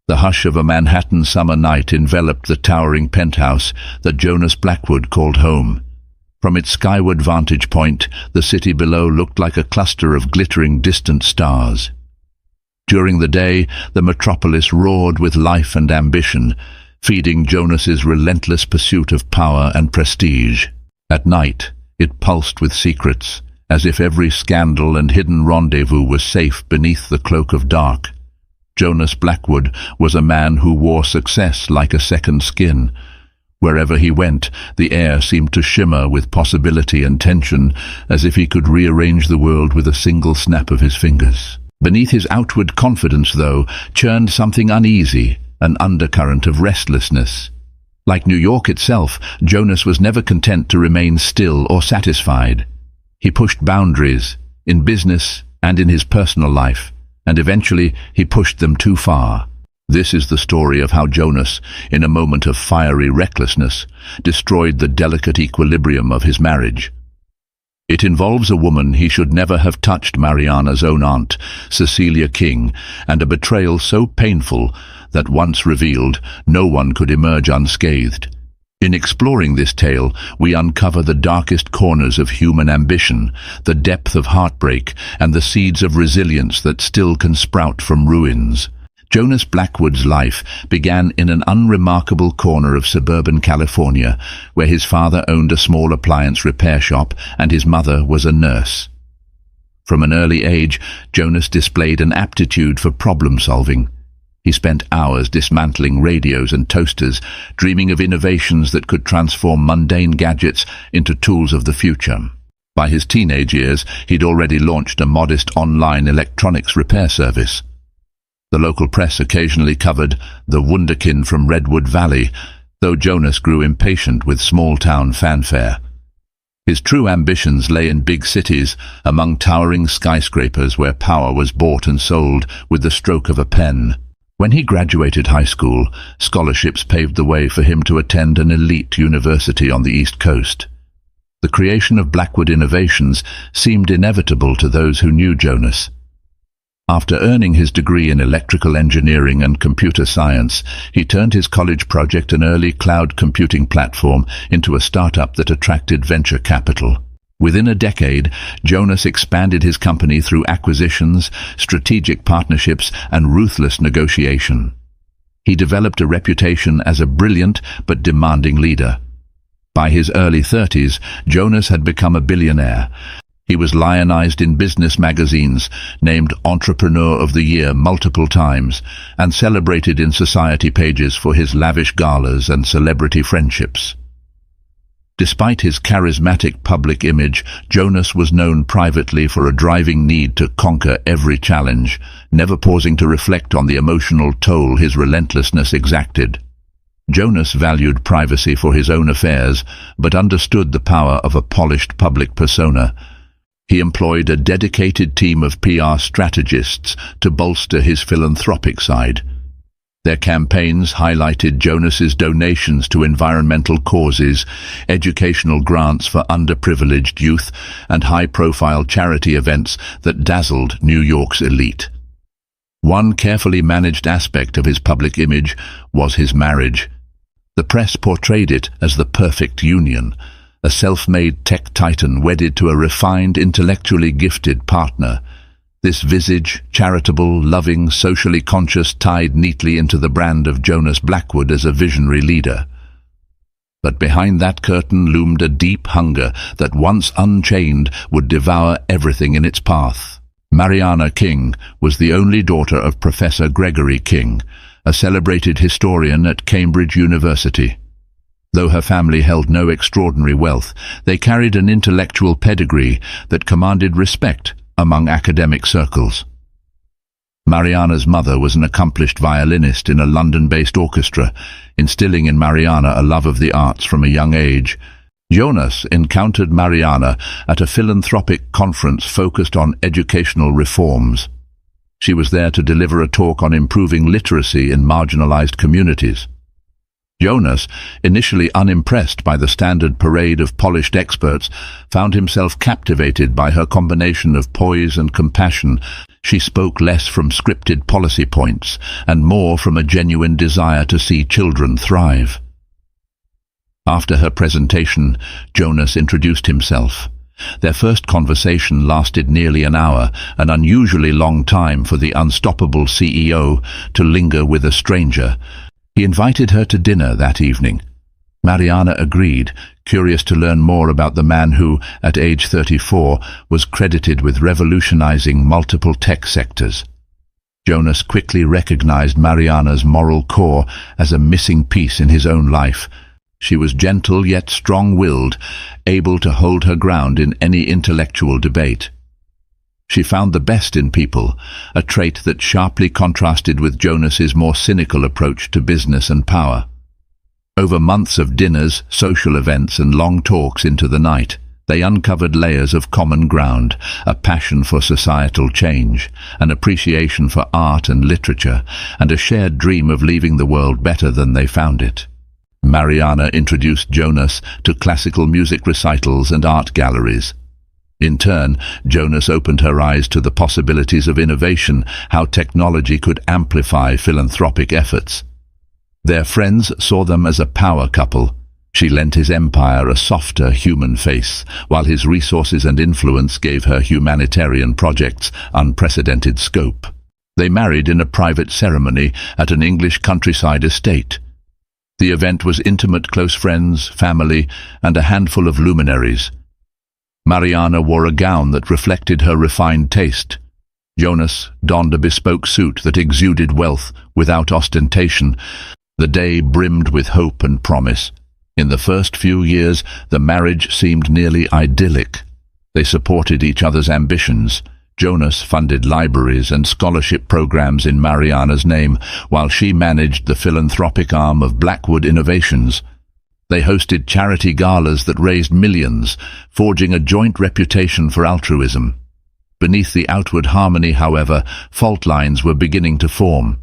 The hush of a Manhattan summer night enveloped the towering penthouse that Jonas Blackwood called home. From its skyward vantage point, the city below looked like a cluster of glittering distant stars. During the day, the metropolis roared with life and ambition, feeding Jonas's relentless pursuit of power and prestige. At night, it pulsed with secrets, as if every scandal and hidden rendezvous was safe beneath the cloak of dark. Jonas Blackwood was a man who wore success like a second skin. Wherever he went, the air seemed to shimmer with possibility and tension, as if he could rearrange the world with a single snap of his fingers. Beneath his outward confidence, though, churned something uneasy, an undercurrent of restlessness. Like New York itself, Jonas was never content to remain still or satisfied. He pushed boundaries, in business and in his personal life, and eventually he pushed them too far. This is the story of how Jonas, in a moment of fiery recklessness, destroyed the delicate equilibrium of his marriage. It involves a woman he should never have touched, Mariana's own aunt, Cecilia King, and a betrayal so painful that, once revealed, no one could emerge unscathed. In exploring this tale, we uncover the darkest corners of human ambition, the depth of heartbreak, and the seeds of resilience that still can sprout from ruins. Jonas Blackwood's life began in an unremarkable corner of suburban California, where his father owned a small appliance repair shop and his mother was a nurse. From an early age, Jonas displayed an aptitude for problem-solving. He spent hours dismantling radios and toasters, dreaming of innovations that could transform mundane gadgets into tools of the future. By his teenage years, he'd already launched a modest online electronics repair service. The local press occasionally covered the wunderkind from Redwood Valley, though Jonas grew impatient with small-town fanfare. His true ambitions lay in big cities, among towering skyscrapers where power was bought and sold with the stroke of a pen. When he graduated high school, scholarships paved the way for him to attend an elite university on the East Coast. The creation of Blackwood Innovations seemed inevitable to those who knew Jonas. After earning his degree in electrical engineering and computer science, he turned his college project, an early cloud computing platform, into a startup that attracted venture capital. Within a decade, Jonas expanded his company through acquisitions, strategic partnerships, and ruthless negotiation. He developed a reputation as a brilliant but demanding leader. By his early 30s, Jonas had become a billionaire. He was lionized in business magazines, named Entrepreneur of the Year multiple times, and celebrated in society pages for his lavish galas and celebrity friendships. Despite his charismatic public image, Jonas was known privately for a driving need to conquer every challenge, never pausing to reflect on the emotional toll his relentlessness exacted. Jonas valued privacy for his own affairs, but understood the power of a polished public persona. He employed a dedicated team of PR strategists to bolster his philanthropic side. Their campaigns highlighted Jonas's donations to environmental causes, educational grants for underprivileged youth, and high-profile charity events that dazzled New York's elite. One carefully managed aspect of his public image was his marriage. The press portrayed it as the perfect union, a self-made tech titan wedded to a refined, intellectually gifted partner. This visage, charitable, loving, socially conscious, tied neatly into the brand of Jonas Blackwood as a visionary leader. But behind that curtain loomed a deep hunger that, once unchained, would devour everything in its path. Mariana King was the only daughter of Professor Gregory King, a celebrated historian at Cambridge University. Though her family held no extraordinary wealth, they carried an intellectual pedigree that commanded respect among academic circles. Mariana's mother was an accomplished violinist in a London-based orchestra, instilling in Mariana a love of the arts from a young age. Jonas encountered Mariana at a philanthropic conference focused on educational reforms. She was there to deliver a talk on improving literacy in marginalized communities. Jonas, initially unimpressed by the standard parade of polished experts, found himself captivated by her combination of poise and compassion. She spoke less from scripted policy points and more from a genuine desire to see children thrive. After her presentation, Jonas introduced himself. Their first conversation lasted nearly an hour, an unusually long time for the unstoppable CEO to linger with a stranger. He invited her to dinner that evening. Mariana agreed, curious to learn more about the man who, at age 34, was credited with revolutionizing multiple tech sectors. Jonas quickly recognized Mariana's moral core as a missing piece in his own life. She was gentle yet strong-willed, able to hold her ground in any intellectual debate. She found the best in people, a trait that sharply contrasted with Jonas's more cynical approach to business and power. Over months of dinners, social events, and long talks into the night, they uncovered layers of common ground, a passion for societal change, an appreciation for art and literature, and a shared dream of leaving the world better than they found it. Mariana introduced Jonas to classical music recitals and art galleries. In turn, Jonas opened her eyes to the possibilities of innovation, how technology could amplify philanthropic efforts. Their friends saw them as a power couple. She lent his empire a softer human face, while his resources and influence gave her humanitarian projects unprecedented scope. They married in a private ceremony at an English countryside estate. The event was intimate, close friends, family, and a handful of luminaries. Mariana wore a gown that reflected her refined taste. Jonas donned a bespoke suit that exuded wealth without ostentation. The day brimmed with hope and promise. In the first few years, the marriage seemed nearly idyllic. They supported each other's ambitions. Jonas funded libraries and scholarship programs in Mariana's name, while she managed the philanthropic arm of Blackwood Innovations. They hosted charity galas that raised millions, forging a joint reputation for altruism. Beneath the outward harmony, however, fault lines were beginning to form.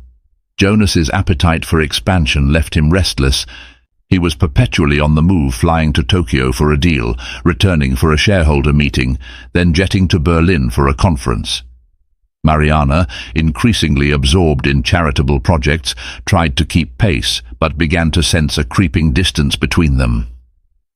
Jonas's appetite for expansion left him restless. He was perpetually on the move, flying to Tokyo for a deal, returning for a shareholder meeting, then jetting to Berlin for a conference. Mariana, increasingly absorbed in charitable projects, tried to keep pace, but began to sense a creeping distance between them.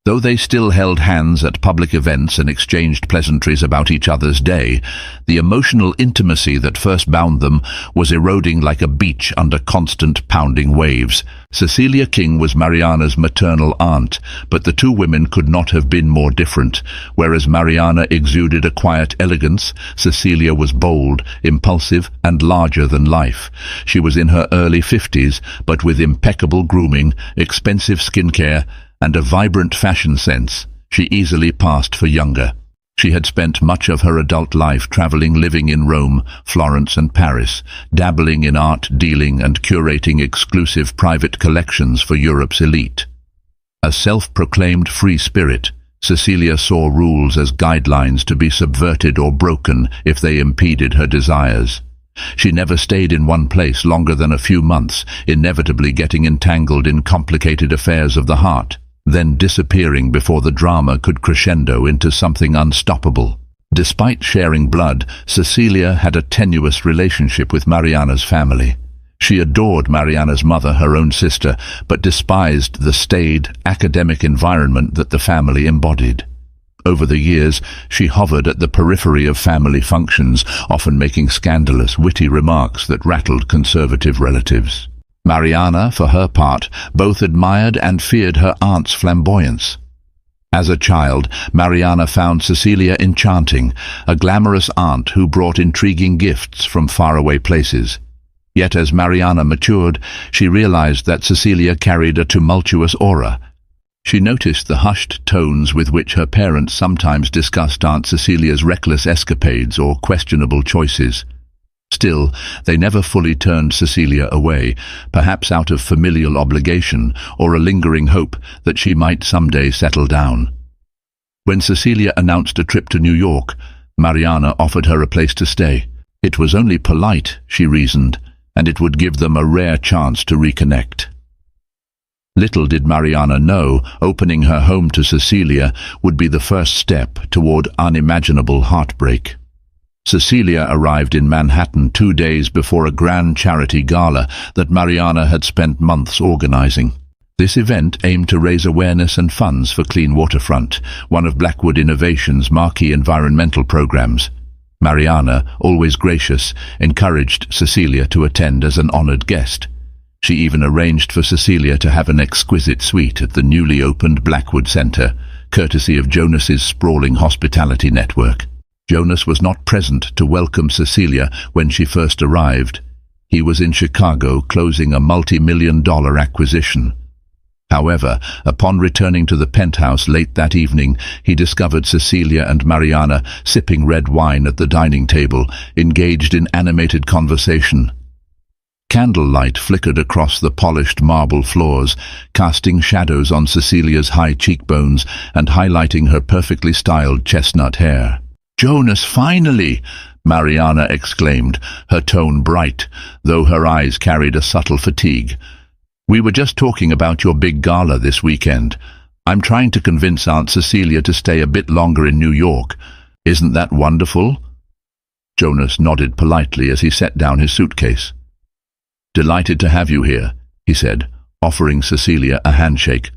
Though they still held hands at public events and exchanged pleasantries about each other's day, the emotional intimacy that first bound them was eroding like a beach under constant pounding waves. Cecilia King was Mariana's maternal aunt, but the two women could not have been more different. Whereas Mariana exuded a quiet elegance, Cecilia was bold, impulsive, and larger than life. She was in her early 50s, but with impeccable grooming, expensive skincare, and a vibrant fashion sense. She easily passed for younger. She had spent much of her adult life traveling, living in Rome, Florence, and Paris, dabbling in art dealing and curating exclusive private collections for Europe's elite. A self-proclaimed free spirit, Cecilia saw rules as guidelines to be subverted or broken if they impeded her desires. She never stayed in one place longer than a few months, inevitably getting entangled in complicated affairs of the heart, then disappearing before the drama could crescendo into something unstoppable. Despite sharing blood, Cecilia had a tenuous relationship with Mariana's family. She adored Mariana's mother, her own sister, but despised the staid, academic environment that the family embodied. Over the years, she hovered at the periphery of family functions, often making scandalous, witty remarks that rattled conservative relatives. Mariana, for her part, both admired and feared her aunt's flamboyance. As a child, Mariana found Cecilia enchanting, a glamorous aunt who brought intriguing gifts from faraway places. Yet as Mariana matured, she realized that Cecilia carried a tumultuous aura. She noticed the hushed tones with which her parents sometimes discussed Aunt Cecilia's reckless escapades or questionable choices. Still, they never fully turned Cecilia away, perhaps out of familial obligation or a lingering hope that she might someday settle down. When Cecilia announced a trip to New York, Mariana offered her a place to stay. It was only polite, she reasoned, and it would give them a rare chance to reconnect. Little did Mariana know, opening her home to Cecilia would be the first step toward unimaginable heartbreak. Cecilia arrived in Manhattan 2 days before a grand charity gala that Mariana had spent months organizing. This event aimed to raise awareness and funds for Clean Waterfront, one of Blackwood Innovation's marquee environmental programs. Mariana, always gracious, encouraged Cecilia to attend as an honored guest. She even arranged for Cecilia to have an exquisite suite at the newly opened Blackwood Center, courtesy of Jonas's sprawling hospitality network. Jonas was not present to welcome Cecilia when she first arrived. He was in Chicago closing a multi-million-dollar acquisition. However, upon returning to the penthouse late that evening, he discovered Cecilia and Mariana sipping red wine at the dining table, engaged in animated conversation. Candlelight flickered across the polished marble floors, casting shadows on Cecilia's high cheekbones and highlighting her perfectly styled chestnut hair. "Jonas, finally!" Mariana exclaimed, her tone bright, though her eyes carried a subtle fatigue. "We were just talking about your big gala this weekend. I'm trying to convince Aunt Cecilia to stay a bit longer in New York. Isn't that wonderful?" Jonas nodded politely as he set down his suitcase. "Delighted to have you here," he said, offering Cecilia a handshake.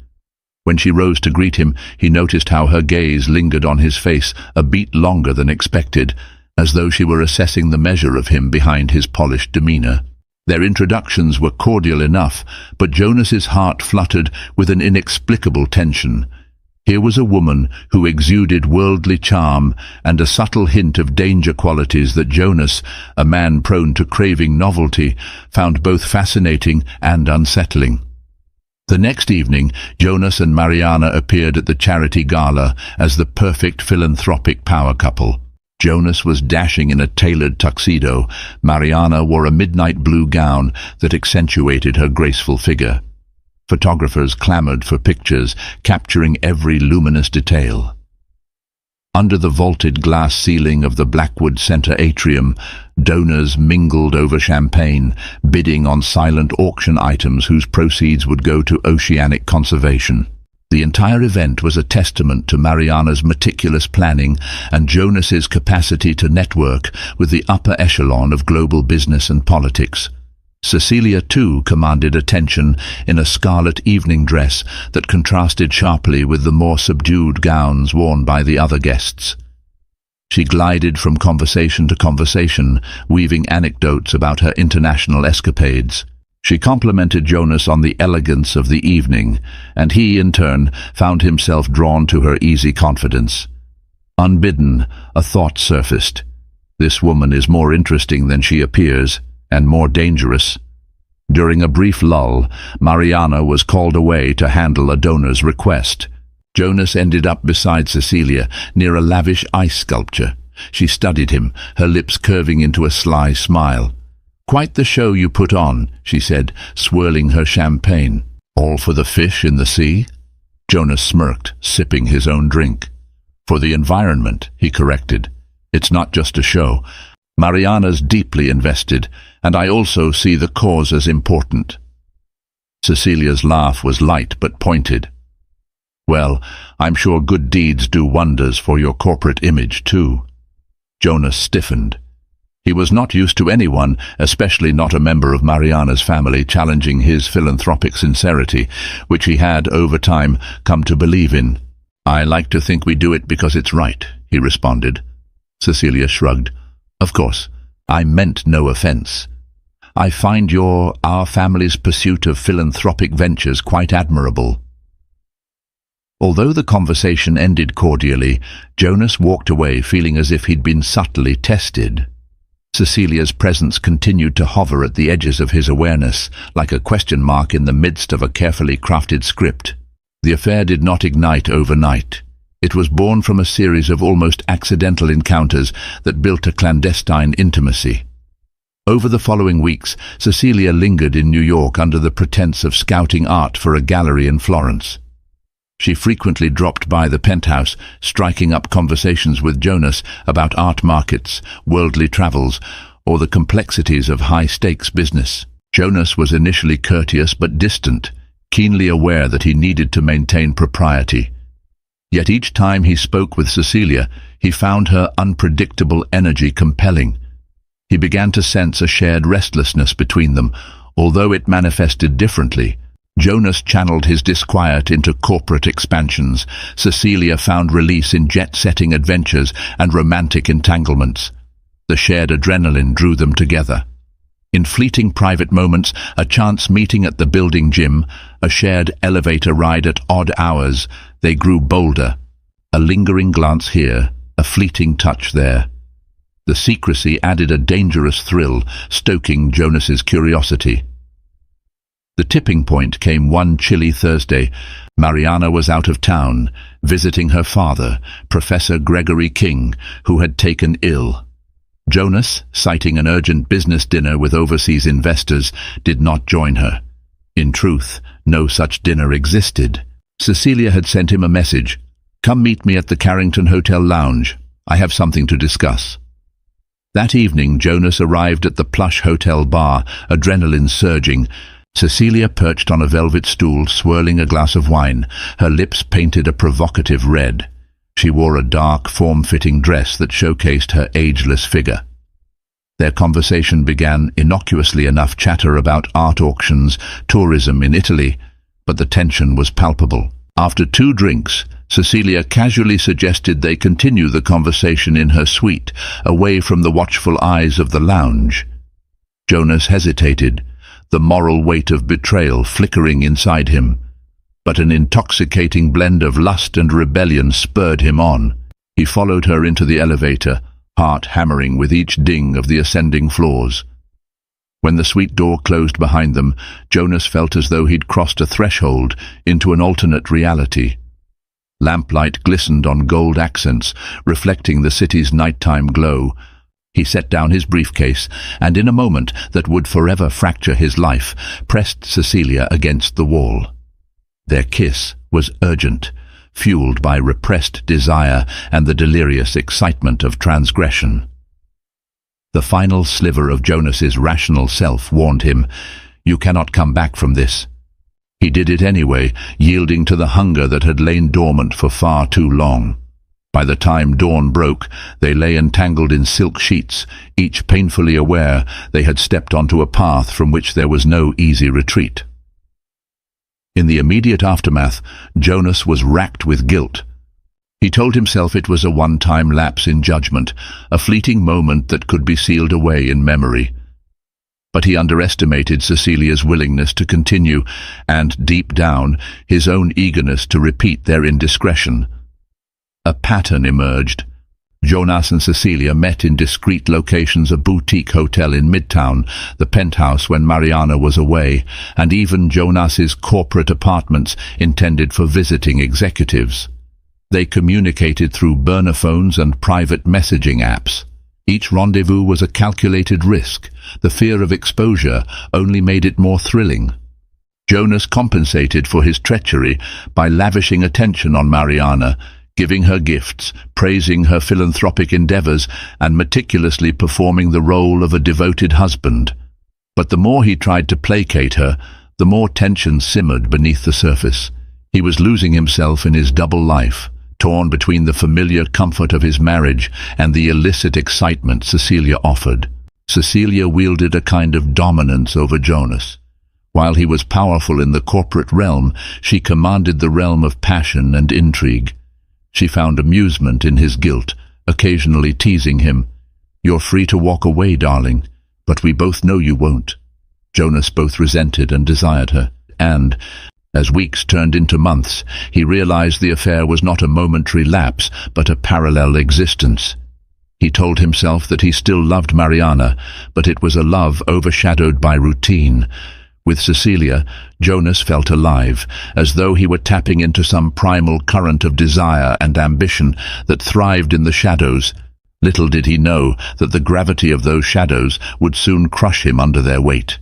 When she rose to greet him, he noticed how her gaze lingered on his face a beat longer than expected, as though she were assessing the measure of him behind his polished demeanor. Their introductions were cordial enough, but Jonas's heart fluttered with an inexplicable tension. Here was a woman who exuded worldly charm and a subtle hint of danger qualities that Jonas, a man prone to craving novelty, found both fascinating and unsettling. The next evening, Jonas and Mariana appeared at the charity gala as the perfect philanthropic power couple. Jonas was dashing in a tailored tuxedo. Mariana wore a midnight blue gown that accentuated her graceful figure. Photographers clamored for pictures, capturing every luminous detail. Under the vaulted glass ceiling of the Blackwood Center atrium, donors mingled over champagne, bidding on silent auction items whose proceeds would go to oceanic conservation. The entire event was a testament to Mariana's meticulous planning and Jonas's capacity to network with the upper echelon of global business and politics. Cecilia, too, commanded attention in a scarlet evening dress that contrasted sharply with the more subdued gowns worn by the other guests. She glided from conversation to conversation, weaving anecdotes about her international escapades. She complimented Jonas on the elegance of the evening, and he, in turn, found himself drawn to her easy confidence. Unbidden, a thought surfaced. This woman is more interesting than she appears, and more dangerous. During a brief lull, Mariana was called away to handle a donor's request. Jonas ended up beside Cecilia, near a lavish ice sculpture. She studied him, her lips curving into a sly smile. "Quite the show you put on," she said, swirling her champagne. "All for the fish in the sea?" Jonas smirked, sipping his own drink. "For the environment," he corrected. "It's not just a show. Mariana's deeply invested, and I also see the cause as important." Cecilia's laugh was light but pointed. "Well, I'm sure good deeds do wonders for your corporate image, too." Jonas stiffened. He was not used to anyone, especially not a member of Mariana's family, challenging his philanthropic sincerity, which he had, over time, come to believe in. "I like to think we do it because it's right," he responded. Cecilia shrugged. "Of course, I meant no offense. I find our family's pursuit of philanthropic ventures quite admirable." Although the conversation ended cordially, Jonas walked away feeling as if he'd been subtly tested. Cecilia's presence continued to hover at the edges of his awareness, like a question mark in the midst of a carefully crafted script. The affair did not ignite overnight. It was born from a series of almost accidental encounters that built a clandestine intimacy. Over the following weeks, Cecilia lingered in New York under the pretense of scouting art for a gallery in Florence. She frequently dropped by the penthouse, striking up conversations with Jonas about art markets, worldly travels, or the complexities of high-stakes business. Jonas was initially courteous but distant, keenly aware that he needed to maintain propriety. Yet each time he spoke with Cecilia, he found her unpredictable energy compelling. He began to sense a shared restlessness between them, although it manifested differently. Jonas channeled his disquiet into corporate expansions. Cecilia found release in jet-setting adventures and romantic entanglements. The shared adrenaline drew them together. In fleeting private moments, a chance meeting at the building gym, a shared elevator ride at odd hours, they grew bolder. A lingering glance here, a fleeting touch there. The secrecy added a dangerous thrill, stoking Jonas's curiosity. The tipping point came one chilly Thursday. Mariana was out of town, visiting her father, Professor Gregory King, who had taken ill. Jonas, citing an urgent business dinner with overseas investors, did not join her. In truth, no such dinner existed. Cecilia had sent him a message. "Come meet me at the Carrington Hotel lounge. I have something to discuss." That evening, Jonas arrived at the plush hotel bar, adrenaline surging. Cecilia perched on a velvet stool, swirling a glass of wine, her lips painted a provocative red. She wore a dark, form-fitting dress that showcased her ageless figure. Their conversation began innocuously enough, chatter about art auctions, tourism in Italy, but the tension was palpable. After 2 drinks, Cecilia casually suggested they continue the conversation in her suite, away from the watchful eyes of the lounge. Jonas hesitated, the moral weight of betrayal flickering inside him. But an intoxicating blend of lust and rebellion spurred him on. He followed her into the elevator, heart hammering with each ding of the ascending floors. When the suite door closed behind them, Jonas felt as though he'd crossed a threshold into an alternate reality. Lamplight glistened on gold accents, reflecting the city's nighttime glow. He set down his briefcase, and in a moment that would forever fracture his life, pressed Cecilia against the wall. Their kiss was urgent, fueled by repressed desire and the delirious excitement of transgression. The final sliver of Jonas's rational self warned him, "You cannot come back from this." He did it anyway, yielding to the hunger that had lain dormant for far too long. By the time dawn broke, they lay entangled in silk sheets, each painfully aware they had stepped onto a path from which there was no easy retreat. In the immediate aftermath, Jonas was racked with guilt. He told himself it was a one-time lapse in judgment, a fleeting moment that could be sealed away in memory. But he underestimated Cecilia's willingness to continue, and, deep down, his own eagerness to repeat their indiscretion. A pattern emerged. Jonas and Cecilia met in discreet locations, a boutique hotel in Midtown, the penthouse when Mariana was away, and even Jonas's corporate apartments intended for visiting executives. They communicated through burner phones and private messaging apps. Each rendezvous was a calculated risk. The fear of exposure only made it more thrilling. Jonas compensated for his treachery by lavishing attention on Mariana, giving her gifts, praising her philanthropic endeavors, and meticulously performing the role of a devoted husband. But the more he tried to placate her, the more tension simmered beneath the surface. He was losing himself in his double life, torn between the familiar comfort of his marriage and the illicit excitement Cecilia offered. Cecilia wielded a kind of dominance over Jonas. While he was powerful in the corporate realm, she commanded the realm of passion and intrigue. She found amusement in his guilt, occasionally teasing him. "You're free to walk away, darling, but we both know you won't." Jonas both resented and desired her, and, as weeks turned into months, he realized the affair was not a momentary lapse, but a parallel existence. He told himself that he still loved Mariana, but it was a love overshadowed by routine. With Cecilia, Jonas felt alive, as though he were tapping into some primal current of desire and ambition that thrived in the shadows. Little did he know that the gravity of those shadows would soon crush him under their weight.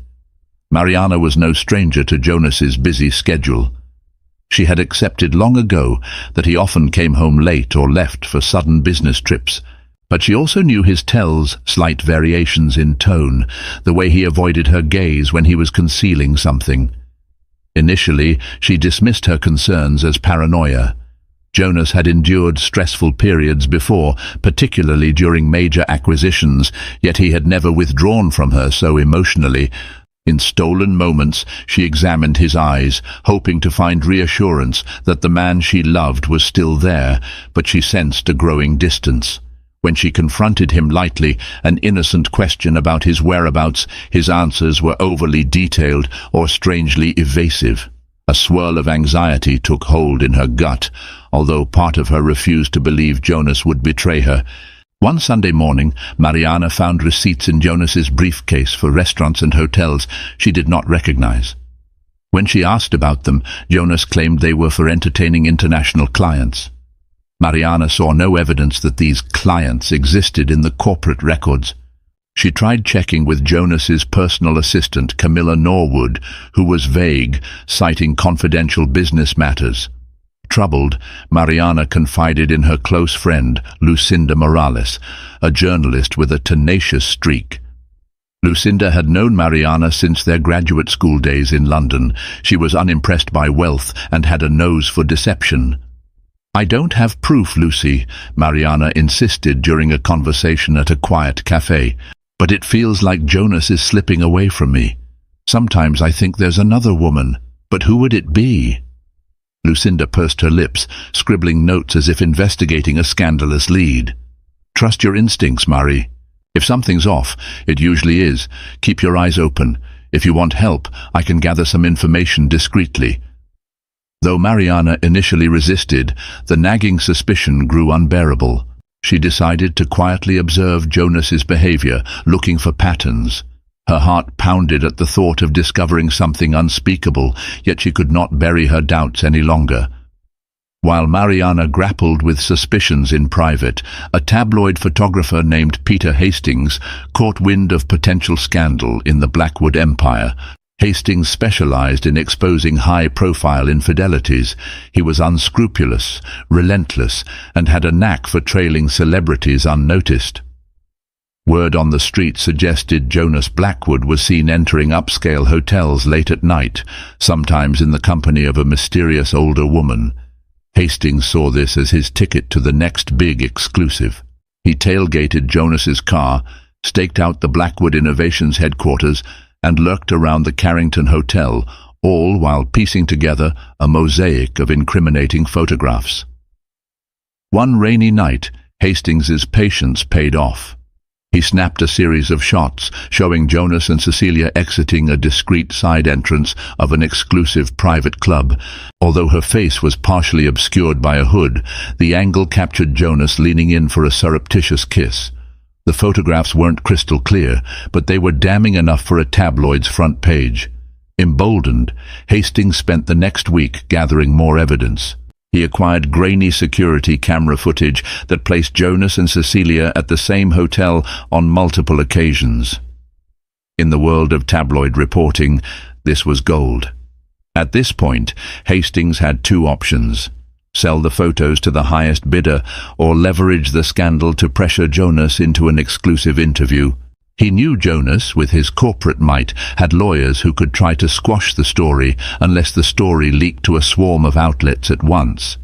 Mariana was no stranger to Jonas's busy schedule. She had accepted long ago that he often came home late or left for sudden business trips, but she also knew his tells, slight variations in tone, the way he avoided her gaze when he was concealing something. Initially, she dismissed her concerns as paranoia. Jonas had endured stressful periods before, particularly during major acquisitions, yet he had never withdrawn from her so emotionally. In stolen moments, she examined his eyes, hoping to find reassurance that the man she loved was still there, but she sensed a growing distance. When she confronted him lightly, an innocent question about his whereabouts, his answers were overly detailed or strangely evasive. A swirl of anxiety took hold in her gut, although part of her refused to believe Jonas would betray her. One Sunday morning, Mariana found receipts in Jonas's briefcase for restaurants and hotels she did not recognize. When she asked about them, Jonas claimed they were for entertaining international clients. Mariana saw no evidence that these clients existed in the corporate records. She tried checking with Jonas's personal assistant, Camilla Norwood, who was vague, citing confidential business matters. Troubled, Mariana confided in her close friend, Lucinda Morales, a journalist with a tenacious streak. Lucinda had known Mariana since their graduate school days in London. She was unimpressed by wealth and had a nose for deception. "I don't have proof, Lucy," Mariana insisted during a conversation at a quiet cafe, "but it feels like Jonas is slipping away from me. Sometimes I think there's another woman, but who would it be?" Lucinda pursed her lips, scribbling notes as if investigating a scandalous lead. "Trust your instincts, Marie. If something's off, it usually is. Keep your eyes open. If you want help, I can gather some information discreetly." Though Mariana initially resisted, the nagging suspicion grew unbearable. She decided to quietly observe Jonas's behavior, looking for patterns. Her heart pounded at the thought of discovering something unspeakable, yet she could not bury her doubts any longer. While Mariana grappled with suspicions in private, a tabloid photographer named Peter Hastings caught wind of potential scandal in the Blackwood Empire. Hastings specialized in exposing high-profile infidelities. He was unscrupulous, relentless, and had a knack for trailing celebrities unnoticed. Word on the street suggested Jonas Blackwood was seen entering upscale hotels late at night, sometimes in the company of a mysterious older woman. Hastings saw this as his ticket to the next big exclusive. He tailgated Jonas's car, staked out the Blackwood Innovations headquarters, and lurked around the Carrington Hotel, all while piecing together a mosaic of incriminating photographs. One rainy night, Hastings's patience paid off. He snapped a series of shots, showing Jonas and Cecilia exiting a discreet side entrance of an exclusive private club. Although her face was partially obscured by a hood, the angle captured Jonas leaning in for a surreptitious kiss. The photographs weren't crystal clear, but they were damning enough for a tabloid's front page. Emboldened, Hastings spent the next week gathering more evidence. He acquired grainy security camera footage that placed Jonas and Cecilia at the same hotel on multiple occasions. In the world of tabloid reporting, this was gold. At this point, Hastings had two options: sell the photos to the highest bidder or leverage the scandal to pressure Jonas into an exclusive interview. He knew Jonas, with his corporate might, had lawyers who could try to squash the story unless the story leaked to a swarm of outlets at once.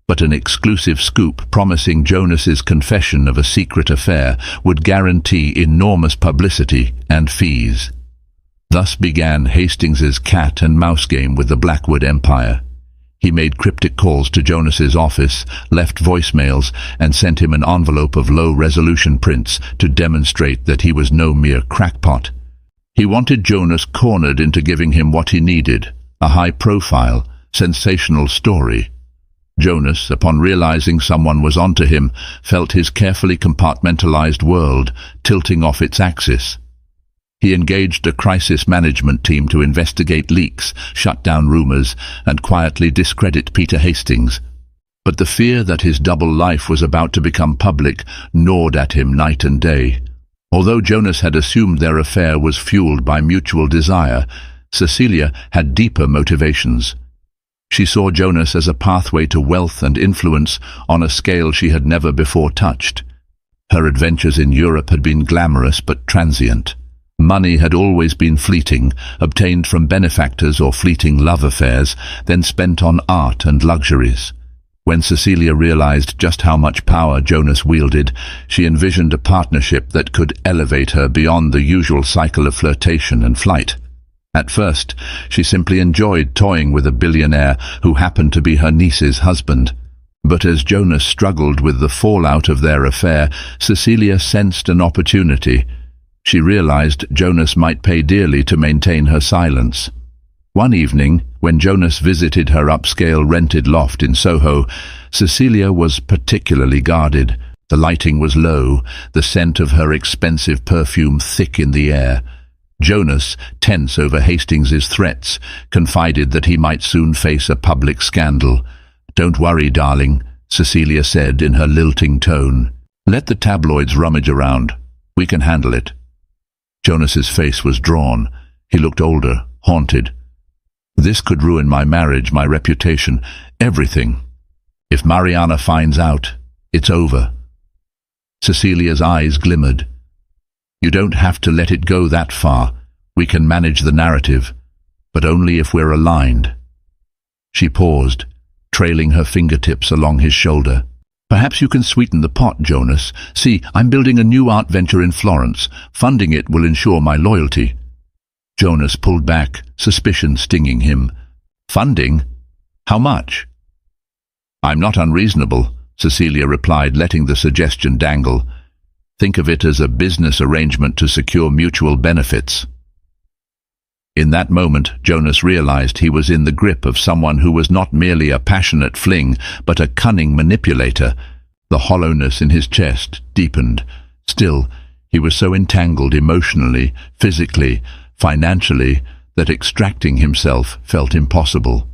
But an exclusive scoop promising Jonas's confession of a secret affair would guarantee enormous publicity and fees. Thus began Hastings's cat and mouse game with the Blackwood Empire. He made cryptic calls to Jonas's office, left voicemails, and sent him an envelope of low-resolution prints to demonstrate that he was no mere crackpot. He wanted Jonas cornered into giving him what he needed: a high-profile, sensational story. Jonas, upon realizing someone was onto him, felt his carefully compartmentalized world tilting off its axis. He engaged a crisis management team to investigate leaks, shut down rumors, and quietly discredit Peter Hastings. But the fear that his double life was about to become public gnawed at him night and day. Although Jonas had assumed their affair was fueled by mutual desire, Cecilia had deeper motivations. She saw Jonas as a pathway to wealth and influence on a scale she had never before touched. Her adventures in Europe had been glamorous but transient. Money had always been fleeting, obtained from benefactors or fleeting love affairs, then spent on art and luxuries. When Cecilia realized just how much power Jonas wielded, she envisioned a partnership that could elevate her beyond the usual cycle of flirtation and flight. At first, she simply enjoyed toying with a billionaire who happened to be her niece's husband. But as Jonas struggled with the fallout of their affair, Cecilia sensed an opportunity. She realized Jonas might pay dearly to maintain her silence. One evening, when Jonas visited her upscale rented loft in Soho, Cecilia was particularly guarded. The lighting was low, the scent of her expensive perfume thick in the air. Jonas, tense over Hastings's threats, confided that he might soon face a public scandal. "Don't worry, darling," Cecilia said in her lilting tone. "Let the tabloids rummage around. We can handle it." Jonas's face was drawn. He looked older, haunted. "This could ruin my marriage, my reputation, everything. If Mariana finds out, it's over." Cecilia's eyes glimmered. "You don't have to let it go that far. We can manage the narrative, but only if we're aligned." She paused, trailing her fingertips along his shoulder. "Perhaps you can sweeten the pot, Jonas. See, I'm building a new art venture in Florence. Funding it will ensure my loyalty." Jonas pulled back, suspicion stinging him. "Funding? How much?" "I'm not unreasonable," Cecilia replied, letting the suggestion dangle. "Think of it as a business arrangement to secure mutual benefits." In that moment, Jonas realized he was in the grip of someone who was not merely a passionate fling, but a cunning manipulator. The hollowness in his chest deepened. Still, he was so entangled emotionally, physically, financially, that extracting himself felt impossible.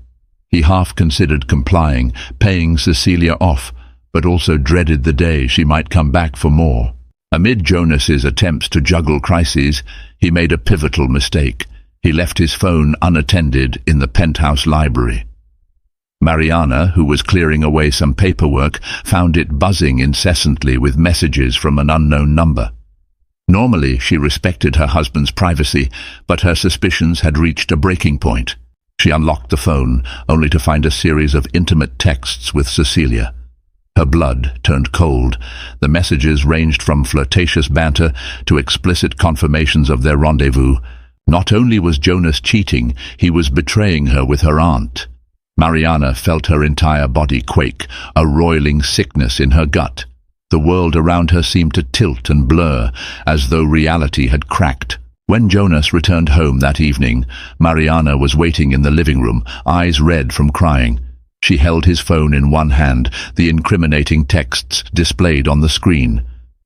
He half considered complying, paying Cecilia off, but also dreaded the day she might come back for more. Amid Jonas's attempts to juggle crises, he made a pivotal mistake. He left his phone unattended in the penthouse library. Mariana, who was clearing away some paperwork, found it buzzing incessantly with messages from an unknown number. Normally, she respected her husband's privacy, but her suspicions had reached a breaking point. She unlocked the phone, only to find a series of intimate texts with Cecilia. Her blood turned cold. The messages ranged from flirtatious banter to explicit confirmations of their rendezvous. Not only was Jonas cheating, he was betraying her with her aunt. Mariana felt her entire body quake, a roiling sickness in her gut. The world around her seemed to tilt and blur, as though reality had cracked. When Jonas returned home that evening, Mariana was waiting in the living room, eyes red from crying. She held his phone in one hand, the incriminating texts displayed on the screen.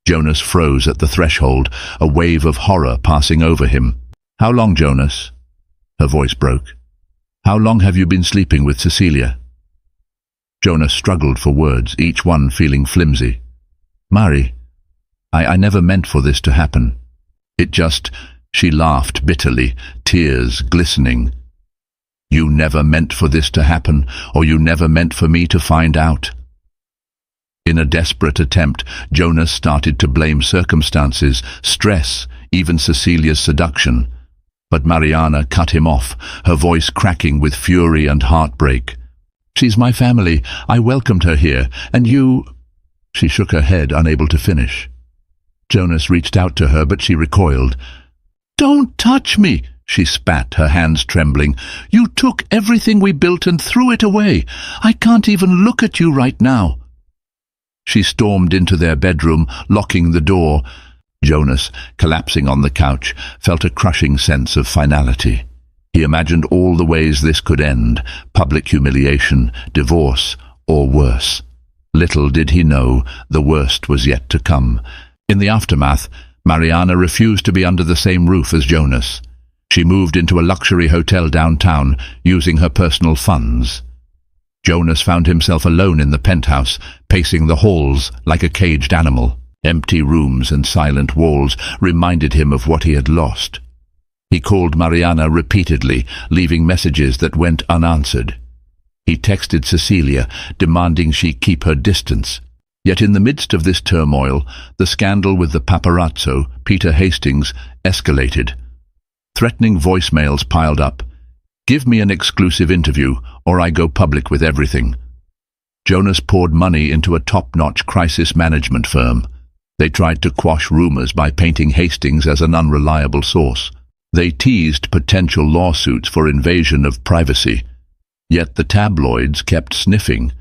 Jonas froze at the threshold, a wave of horror passing over him. "How long, Jonas?" Her voice broke. "How long have you been sleeping with Cecilia?" Jonas struggled for words, each one feeling flimsy. "Mari, I never meant for this to happen. It just—" She laughed bitterly, tears glistening. "You never meant for this to happen, or you never meant for me to find out." In a desperate attempt, Jonas started to blame circumstances, stress, even Cecilia's seduction. But Mariana cut him off, her voice cracking with fury and heartbreak. "She's my family. I welcomed her here, and you—" She shook her head, unable to finish. Jonas reached out to her, but she recoiled. "Don't touch me!" she spat, her hands trembling. "You took everything we built and threw it away. I can't even look at you right now." She stormed into their bedroom, locking the door. Jonas, collapsing on the couch, felt a crushing sense of finality. He imagined all the ways this could end: public humiliation, divorce, or worse. Little did he know the worst was yet to come. In the aftermath, Mariana refused to be under the same roof as Jonas. She moved into a luxury hotel downtown, using her personal funds. Jonas found himself alone in the penthouse, pacing the halls like a caged animal. Empty rooms and silent walls reminded him of what he had lost. He called Mariana repeatedly, leaving messages that went unanswered. He texted Cecilia, demanding she keep her distance. Yet in the midst of this turmoil, the scandal with the paparazzo, Peter Hastings, escalated. Threatening voicemails piled up. "Give me an exclusive interview, or I go public with everything." Jonas poured money into a top-notch crisis management firm. They tried to quash rumors by painting Hastings as an unreliable source. They teased potential lawsuits for invasion of privacy. Yet the tabloids kept sniffing,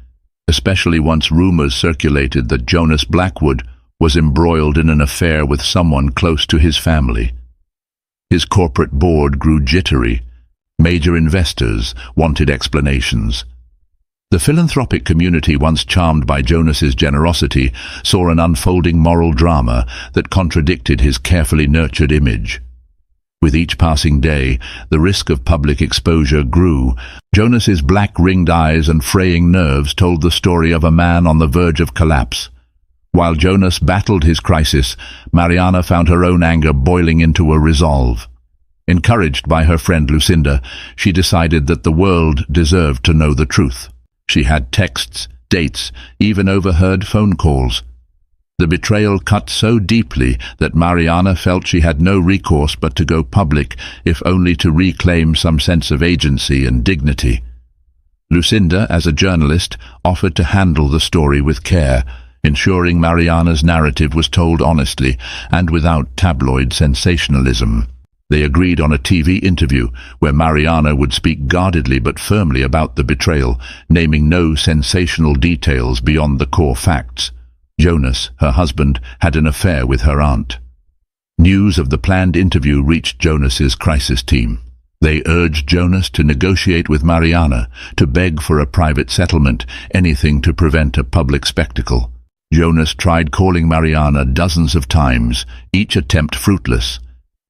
especially once rumors circulated that Jonas Blackwood was embroiled in an affair with someone close to his family. His corporate board grew jittery. Major investors wanted explanations. The philanthropic community, once charmed by Jonas's generosity, saw an unfolding moral drama that contradicted his carefully nurtured image. With each passing day, the risk of public exposure grew. Jonas's black-ringed eyes and fraying nerves told the story of a man on the verge of collapse. While Jonas battled his crisis, Mariana found her own anger boiling into a resolve. Encouraged by her friend Lucinda, she decided that the world deserved to know the truth. She had texts, dates, even overheard phone calls. The betrayal cut so deeply that Mariana felt she had no recourse but to go public, if only to reclaim some sense of agency and dignity. Lucinda, as a journalist, offered to handle the story with care, ensuring Mariana's narrative was told honestly and without tabloid sensationalism. They agreed on a TV interview where Mariana would speak guardedly but firmly about the betrayal, naming no sensational details beyond the core facts. Jonas, her husband, had an affair with her aunt. News of the planned interview reached Jonas's crisis team. They urged Jonas to negotiate with Mariana, to beg for a private settlement, anything to prevent a public spectacle. Jonas tried calling Mariana dozens of times, each attempt fruitless.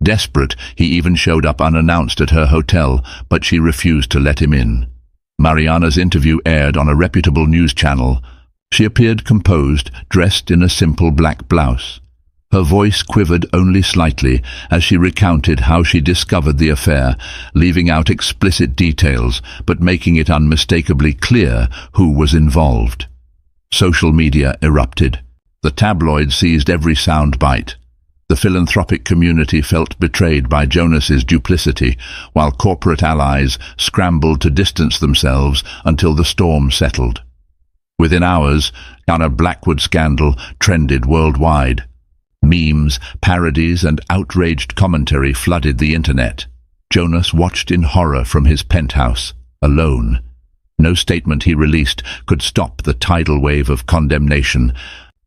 Desperate, he even showed up unannounced at her hotel, but she refused to let him in. Mariana's interview aired on a reputable news channel. She appeared composed, dressed in a simple black blouse. Her voice quivered only slightly as she recounted how she discovered the affair, leaving out explicit details, but making it unmistakably clear who was involved. Social media erupted. The tabloids seized every sound bite. The philanthropic community felt betrayed by Jonas's duplicity, while corporate allies scrambled to distance themselves until the storm settled. Within hours, a Blackwood scandal trended worldwide. Memes, parodies, and outraged commentary flooded the internet. Jonas watched in horror from his penthouse, alone. No statement he released could stop the tidal wave of condemnation.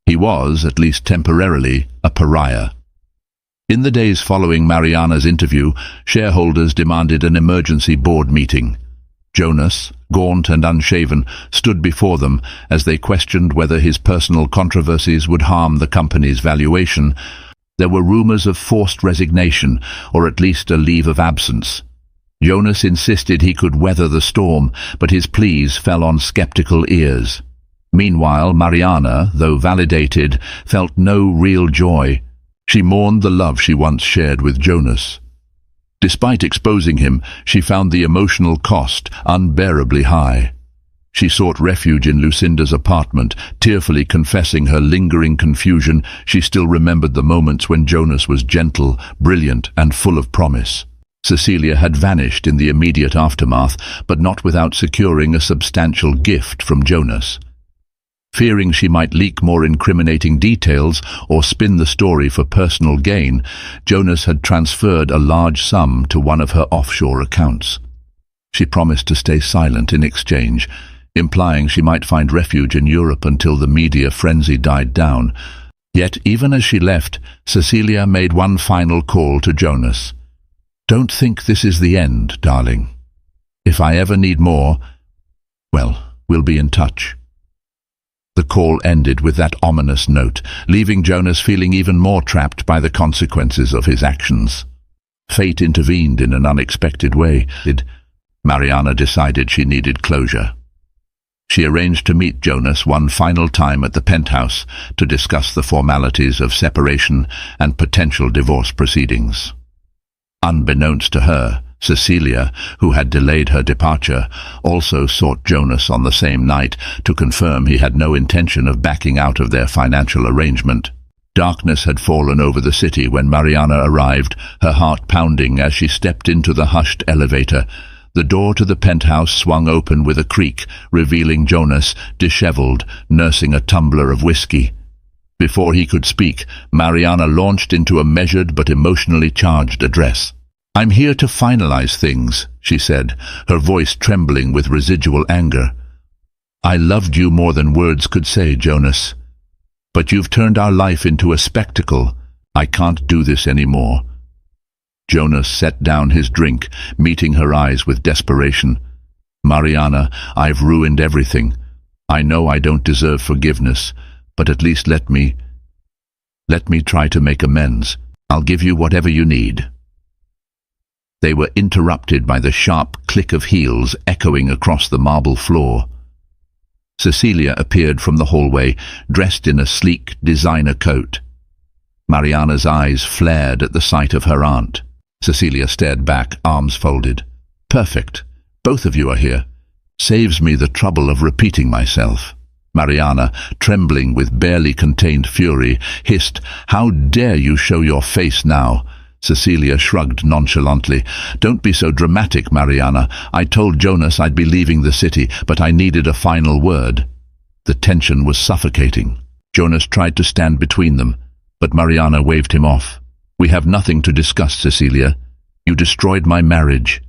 He was, at least temporarily, a pariah. In the days following Mariana's interview, shareholders demanded an emergency board meeting. Jonas, gaunt and unshaven, stood before them as they questioned whether his personal controversies would harm the company's valuation. There were rumors of forced resignation, or at least a leave of absence. Jonas insisted he could weather the storm, but his pleas fell on skeptical ears. Meanwhile, Mariana, though validated, felt no real joy. She mourned the love she once shared with Jonas. Despite exposing him, she found the emotional cost unbearably high. She sought refuge in Lucinda's apartment, tearfully confessing her lingering confusion. She still remembered the moments when Jonas was gentle, brilliant, and full of promise. Cecilia had vanished in the immediate aftermath, but not without securing a substantial gift from Jonas. Fearing she might leak more incriminating details or spin the story for personal gain, Jonas had transferred a large sum to one of her offshore accounts. She promised to stay silent in exchange, implying she might find refuge in Europe until the media frenzy died down. Yet, even as she left, Cecilia made one final call to Jonas. "Don't think this is the end, darling. If I ever need more, well, we'll be in touch." The call ended with that ominous note, leaving Jonas feeling even more trapped by the consequences of his actions. Fate intervened in an unexpected way. Mariana decided she needed closure. She arranged to meet Jonas one final time at the penthouse to discuss the formalities of separation and potential divorce proceedings. Unbeknownst to her, Cecilia, who had delayed her departure, also sought Jonas on the same night to confirm he had no intention of backing out of their financial arrangement. Darkness had fallen over the city when Mariana arrived, her heart pounding as she stepped into the hushed elevator. The door to the penthouse swung open with a creak, revealing Jonas, disheveled, nursing a tumbler of whiskey. Before he could speak, Mariana launched into a measured but emotionally charged address. "I'm here to finalize things," she said, her voice trembling with residual anger. "I loved you more than words could say, Jonas. But you've turned our life into a spectacle. I can't do this anymore." Jonas set down his drink, meeting her eyes with desperation. "Mariana, I've ruined everything. I know I don't deserve forgiveness, but at least let me try to make amends. I'll give you whatever you need." They were interrupted by the sharp click of heels echoing across the marble floor. Cecilia appeared from the hallway, dressed in a sleek designer coat. Mariana's eyes flared at the sight of her aunt. Cecilia stared back, arms folded. "Perfect. Both of you are here. Saves me the trouble of repeating myself." Mariana, trembling with barely contained fury, hissed, "How dare you show your face now?" Cecilia shrugged nonchalantly. "Don't be so dramatic, Mariana. I told Jonas I'd be leaving the city, but I needed a final word." The tension was suffocating. Jonas tried to stand between them, but Mariana waved him off. "We have nothing to discuss, Cecilia. You destroyed my marriage."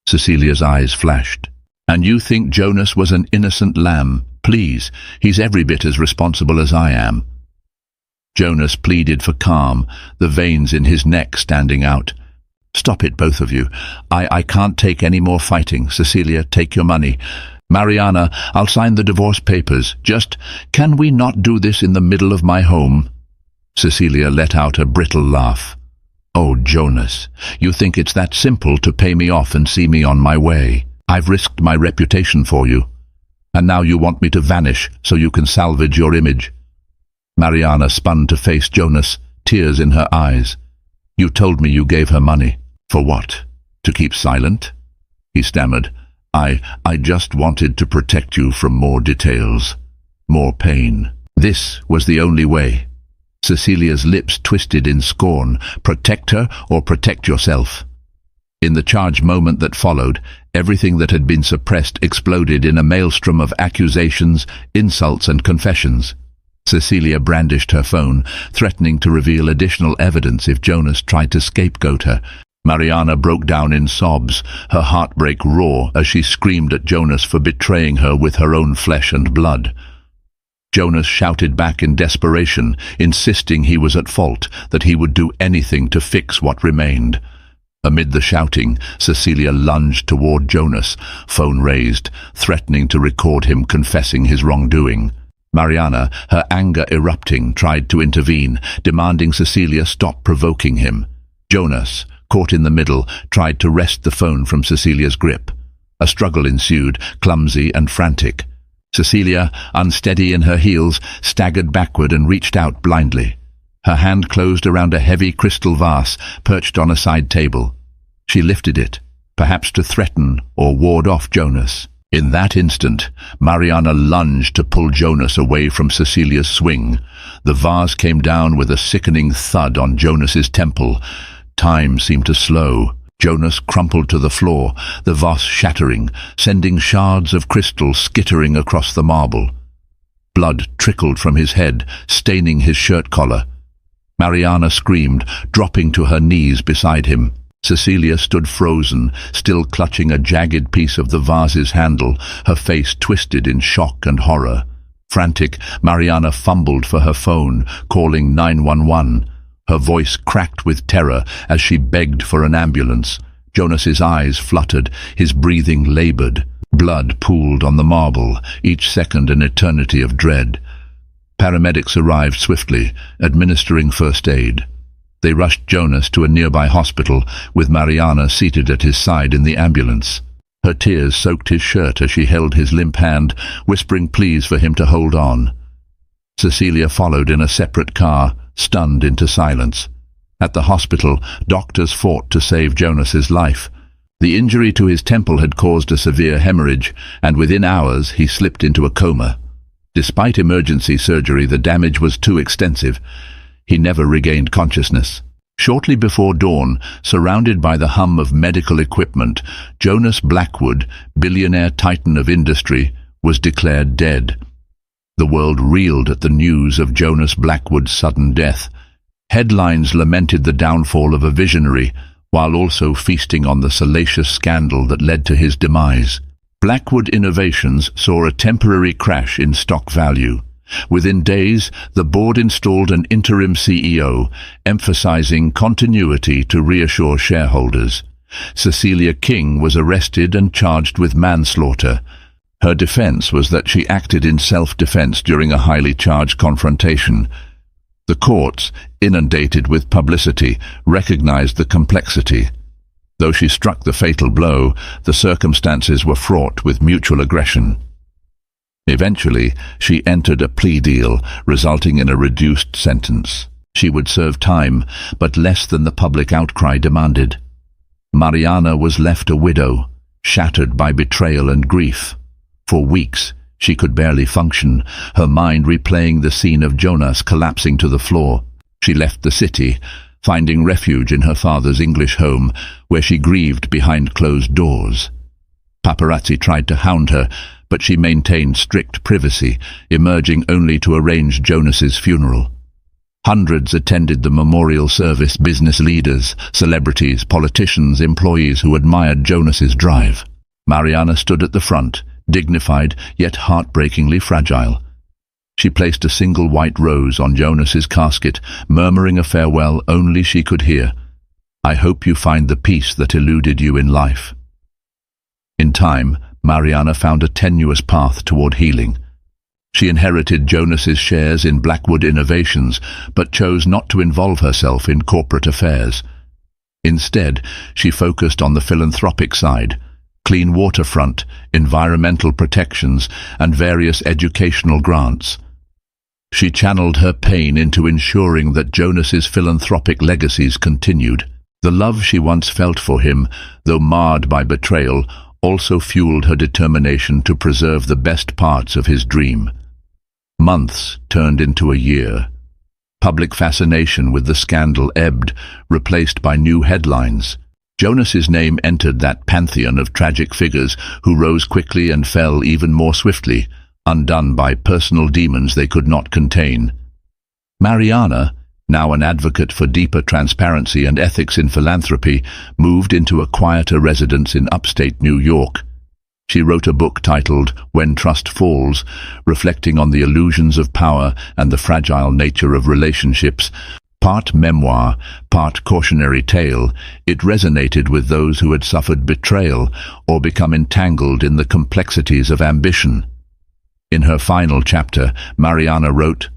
Cecilia's eyes flashed. "And you think Jonas was an innocent lamb? Please, he's every bit as responsible as I am." Jonas pleaded for calm, the veins in his neck standing out. "Stop it, both of you. I can't take any more fighting. Cecilia, take your money. Mariana, I'll sign the divorce papers. Just, can we not do this in the middle of my home?" Cecilia let out a brittle laugh. "Oh, Jonas, you think it's that simple to pay me off and see me on my way? I've risked my reputation for you. And now you want me to vanish so you can salvage your image." Mariana spun to face Jonas, tears in her eyes. "You told me you gave her money. For what? To keep silent?" He stammered. I just wanted to protect you from more details, more pain." This was the only way. Cecilia's lips twisted in scorn. Protect her or protect yourself. In the charged moment that followed, everything that had been suppressed exploded in a maelstrom of accusations, insults and confessions. Cecilia brandished her phone, threatening to reveal additional evidence if Jonas tried to scapegoat her. Mariana broke down in sobs, her heartbreak raw as she screamed at Jonas for betraying her with her own flesh and blood. Jonas shouted back in desperation, insisting he was at fault, that he would do anything to fix what remained. Amid the shouting, Cecilia lunged toward Jonas, phone raised, threatening to record him confessing his wrongdoing. Mariana, her anger erupting, tried to intervene, demanding Cecilia stop provoking him. Jonas, caught in the middle, tried to wrest the phone from Cecilia's grip. A struggle ensued, clumsy and frantic. Cecilia, unsteady in her heels, staggered backward and reached out blindly. Her hand closed around a heavy crystal vase perched on a side table. She lifted it, perhaps to threaten or ward off Jonas. In that instant, Mariana lunged to pull Jonas away from Cecilia's swing. The vase came down with a sickening thud on Jonas's temple. Time seemed to slow. Jonas crumpled to the floor, the vase shattering, sending shards of crystal skittering across the marble. Blood trickled from his head, staining his shirt collar. Mariana screamed, dropping to her knees beside him. Cecilia stood frozen, still clutching a jagged piece of the vase's handle, her face twisted in shock and horror. Frantic, Mariana fumbled for her phone, calling 911. Her voice cracked with terror as she begged for an ambulance. Jonas's eyes fluttered, his breathing labored. Blood pooled on the marble, each second an eternity of dread. Paramedics arrived swiftly, administering first aid. They rushed Jonas to a nearby hospital, with Mariana seated at his side in the ambulance. Her tears soaked his shirt as she held his limp hand, whispering pleas for him to hold on. Cecilia followed in a separate car, stunned into silence. At the hospital, doctors fought to save Jonas's life. The injury to his temple had caused a severe hemorrhage, and within hours he slipped into a coma. Despite emergency surgery, the damage was too extensive. He never regained consciousness. Shortly before dawn, surrounded by the hum of medical equipment, Jonas Blackwood, billionaire titan of industry, was declared dead. The world reeled at the news of Jonas Blackwood's sudden death. Headlines lamented the downfall of a visionary, while also feasting on the salacious scandal that led to his demise. Blackwood Innovations saw a temporary crash in stock value. Within days, the board installed an interim CEO, emphasizing continuity to reassure shareholders. Cecilia King was arrested and charged with manslaughter. Her defense was that she acted in self-defense during a highly charged confrontation. The courts, inundated with publicity, recognized the complexity. Though she struck the fatal blow, the circumstances were fraught with mutual aggression. Eventually, she entered a plea deal, resulting in a reduced sentence. She would serve time, but less than the public outcry demanded. Mariana was left a widow, shattered by betrayal and grief. For weeks, she could barely function, her mind replaying the scene of Jonas collapsing to the floor. She left the city, finding refuge in her father's English home, where she grieved behind closed doors. Paparazzi tried to hound her, but she maintained strict privacy, emerging only to arrange Jonas's funeral. Hundreds attended the memorial service, business leaders, celebrities, politicians, employees who admired Jonas's drive. Mariana stood at the front, dignified yet heartbreakingly fragile. She placed a single white rose on Jonas's casket, murmuring a farewell only she could hear. "I hope you find the peace that eluded you in life." In time, Mariana found a tenuous path toward healing. She inherited Jonas's shares in Blackwood Innovations, but chose not to involve herself in corporate affairs. Instead, she focused on the philanthropic side: clean waterfront, environmental protections, and various educational grants. She channeled her pain into ensuring that Jonas's philanthropic legacies continued. The love she once felt for him, though marred by betrayal, also fueled her determination to preserve the best parts of his dream. Months turned into a year. Public fascination with the scandal ebbed, replaced by new headlines. Jonas's name entered that pantheon of tragic figures who rose quickly and fell even more swiftly, undone by personal demons they could not contain. Mariana, now an advocate for deeper transparency and ethics in philanthropy, moved into a quieter residence in upstate New York. She wrote a book titled When Trust Falls, reflecting on the illusions of power and the fragile nature of relationships. Part memoir, part cautionary tale, it resonated with those who had suffered betrayal or become entangled in the complexities of ambition. In her final chapter, Mariana wrote,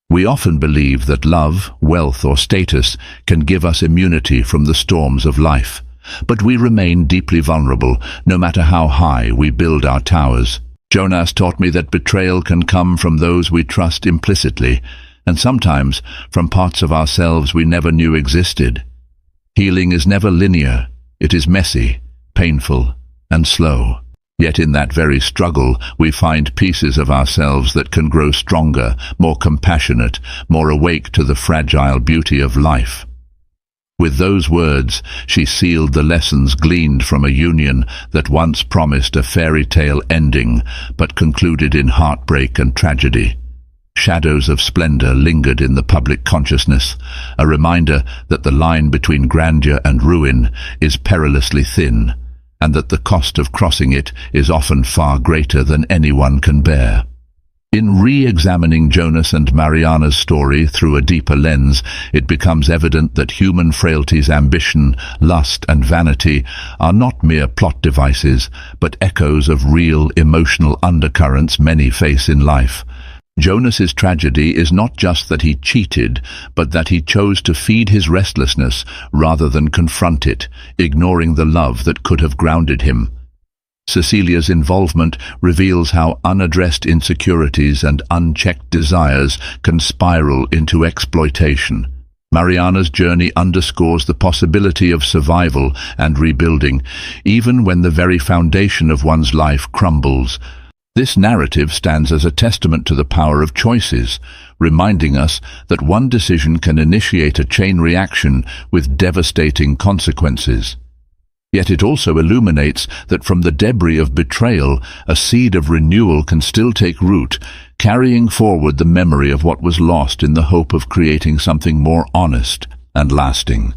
"We often believe that love, wealth, or status can give us immunity from the storms of life, but we remain deeply vulnerable, no matter how high we build our towers. Jonas taught me that betrayal can come from those we trust implicitly, and sometimes from parts of ourselves we never knew existed. Healing is never linear. It is messy, painful, and slow. Yet in that very struggle, we find pieces of ourselves that can grow stronger, more compassionate, more awake to the fragile beauty of life." With those words, she sealed the lessons gleaned from a union that once promised a fairy tale ending, but concluded in heartbreak and tragedy. Shadows of splendor lingered in the public consciousness, a reminder that the line between grandeur and ruin is perilously thin, and that the cost of crossing it is often far greater than anyone can bear. In re-examining Jonas and Mariana's story through a deeper lens, it becomes evident that human frailties, ambition, lust, and vanity are not mere plot devices, but echoes of real emotional undercurrents many face in life. Jonas's tragedy is not just that he cheated, but that he chose to feed his restlessness rather than confront it, ignoring the love that could have grounded him. Cecilia's involvement reveals how unaddressed insecurities and unchecked desires can spiral into exploitation. Mariana's journey underscores the possibility of survival and rebuilding, even when the very foundation of one's life crumbles. This narrative stands as a testament to the power of choices, reminding us that one decision can initiate a chain reaction with devastating consequences. Yet it also illuminates that from the debris of betrayal, a seed of renewal can still take root, carrying forward the memory of what was lost in the hope of creating something more honest and lasting.